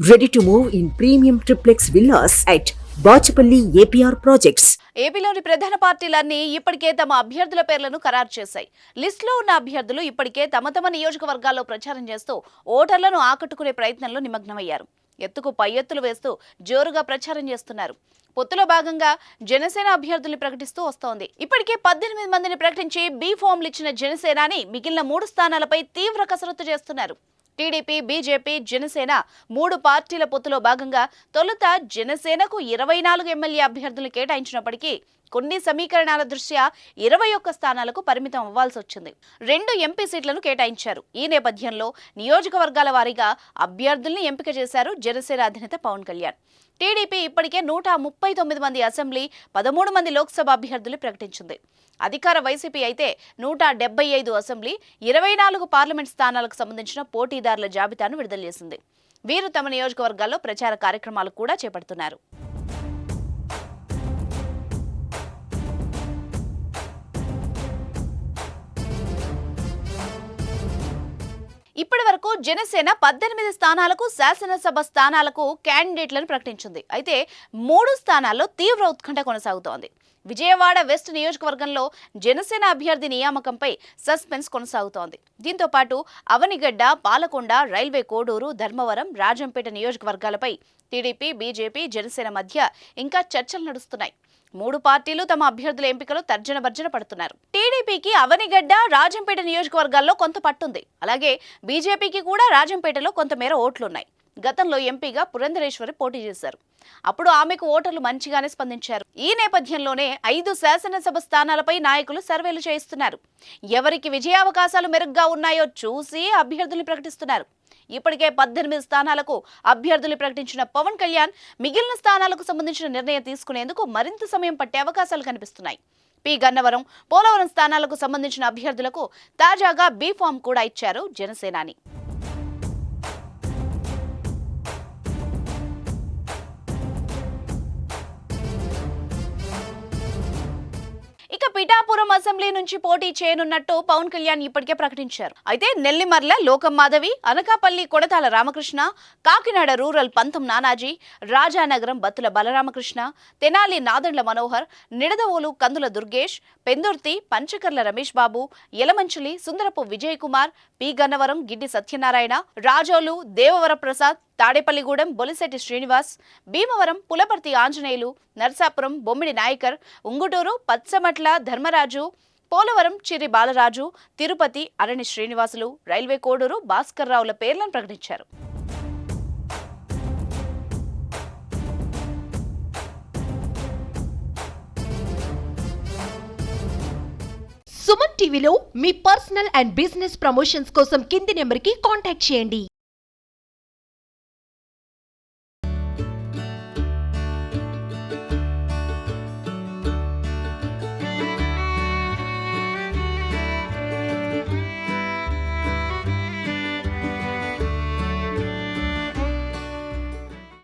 Ready to move in premium triplex villas at Bachapalli APR Projects. ఏపీలోని ప్రధాన పార్టీలన్నీ ఇప్పటికే తమ అభ్యర్థుల పేర్లను ఖరారు చేశాయి. లిస్టులో ఉన్న అభ్యర్థులు ఇప్పటికే తమ నియోజకవర్గాల్లో ప్రచారం చేస్తూ ఓటర్లను ఆకట్టుకునే ప్రయత్నంలో నిమగ్నమయ్యారు. ఎత్తుకు పై ఎత్తులు వేస్తూ జోరుగా ప్రచారం చేస్తున్నారు. పొత్తులో భాగంగా జనసేన అభ్యర్థుల్ని ప్రకటిస్తూ వస్తోంది. ఇప్పటికే 18 మందిని ప్రకటించి బి ఫామ్లు ఇచ్చిన జనసేనాని మిగిలిన 3 స్థానాలపై తీవ్ర కసరత్తు చేస్తున్నారు. టీడీపీ, బీజేపీ, జనసేన 3 పార్టీల పొత్తులో భాగంగా తొలుత జనసేనకు 24 ఎమ్మెల్యే అభ్యర్థులు కేటాయించినప్పటికీ కొన్ని సమీకరణాల దృష్ట్యా 21 స్థానాలకు పరిమితం అవ్వాల్సి వచ్చింది. 2 ఎంపీ సీట్లను కేటాయించారు. ఈ నేపథ్యంలో నియోజకవర్గాల వారీగా అభ్యర్థుల్ని ఎంపిక చేశారు జనసేన అధినేత పవన్ కళ్యాణ్. టీడీపీ ఇప్పటికే 139 మంది అసెంబ్లీ, 13 మంది లోక్సభ అభ్యర్థులు ప్రకటించింది. అధికార వైసీపీ అయితే 175 అసెంబ్లీ, 24 పార్లమెంట్ స్థానాలకు సంబంధించిన పోటీదారుల జాబితాను విడుదల చేసింది. వీరు తమ నియోజకవర్గాల్లో ప్రచార కార్యక్రమాలు కూడా చేపడుతున్నారు. ఇప్పటి వరకు జనసేన 18 స్థానాలకు, శాసనసభ స్థానాలకు క్యాండిడేట్లను ప్రకటించింది. అయితే 3 స్థానాల్లో తీవ్ర ఉత్కంఠ కొనసాగుతోంది. విజయవాడ వెస్ట్ నియోజకవర్గంలో జనసేన అభ్యర్థి నియామకంపై సస్పెన్స్ కొనసాగుతోంది. దీంతో పాటు అవనిగడ్డ, పాలకొండ, రైల్వే కోడూరు, ధర్మవరం, రాజంపేట నియోజకవర్గాలపై టీడీపీ, బీజేపీ, జనసేన మధ్య ఇంకా చర్చలు నడుస్తున్నాయి. 3 పార్టీలు తమ అభ్యర్థుల ఎంపికలో తర్జన భర్జన పడుతున్నారు. టీడీపీకి అవనిగడ్డ, రాజంపేట నియోజకవర్గాల్లో కొంత పట్టుంది. అలాగే బీజేపీకి కూడా రాజంపేటలో కొంతమేర ఓట్లున్నాయి. గతంలో ఎంపీగా పురంధరేశ్వరి పోటీ చేశారు. అప్పుడు ఆమెకు ఓటర్లు మంచిగానే స్పందించారు. ఈ నేపథ్యంలోనే 5 శాసనసభ స్థానాలపై నాయకులు సర్వేలు చేయిస్తున్నారు. ఎవరికి విజయావకాశాలు మెరుగ్గా ఉన్నాయో చూసి అభ్యర్థుల్ని ప్రకటిస్తున్నారు. ఇప్పటికే 18 స్థానాలకు అభ్యర్థులు ప్రకటించిన పవన్ కళ్యాణ్ మిగిలిన స్థానాలకు సంబంధించిన నిర్ణయం తీసుకునేందుకు మరింత సమయం పట్టే అవకాశాలు కనిపిస్తున్నాయి. పి గన్నవరం, పోలవరం స్థానాలకు సంబంధించిన అభ్యర్థులకు తాజాగా బి ఫామ్ కూడా ఇచ్చారు జనసేనాని. ఇక పిఠాపురం అసెంబ్లీ నుంచి పోటీ చేయనున్నట్టు పవన్ కళ్యాణ్ ఇప్పటికే ప్రకటించారు. అయితే నెల్లిమర్ల లోకం మాధవి, అనకాపల్లి కొడతాల రామకృష్ణ, కాకినాడ రూరల్ పంతం నానాజీ, రాజానగరం బత్తుల బలరామకృష్ణ, తెనాలి నాదెండ్ల మనోహర్, నిడదవోలు కందుల దుర్గేష్, పెందుర్తి పంచకర్ల రమేష్ బాబు, యలమంచిలి సుందరపు విజయ్ కుమార్, పి గన్నవరం గిడ్డి సత్యనారాయణ, రాజోలు దేవవర ప్రసాద్, తాడేపల్లిగూడెం బొలిశెట్టి శ్రీనివాస్, భీమవరం పులపర్తి ఆంజనేయులు, నర్సాపురం బొమ్మిడి నాయకర్, ఉంగుటూరు పచ్చమట్ల ధర్మరాజు, పోలవరం చిరి బాలరాజు, తిరుపతి అరణి శ్రీనివాసులు, రైల్వే కోడూరు భాస్కర్ రావుల పేర్లను ప్రకటించారు. సుమన్ టీవీలో మీ పర్సనల్ అండ్ బిజినెస్ ప్రమోషన్స్ కోసం కింది నెంబర్కి కాంటాక్ట్ చేయండి.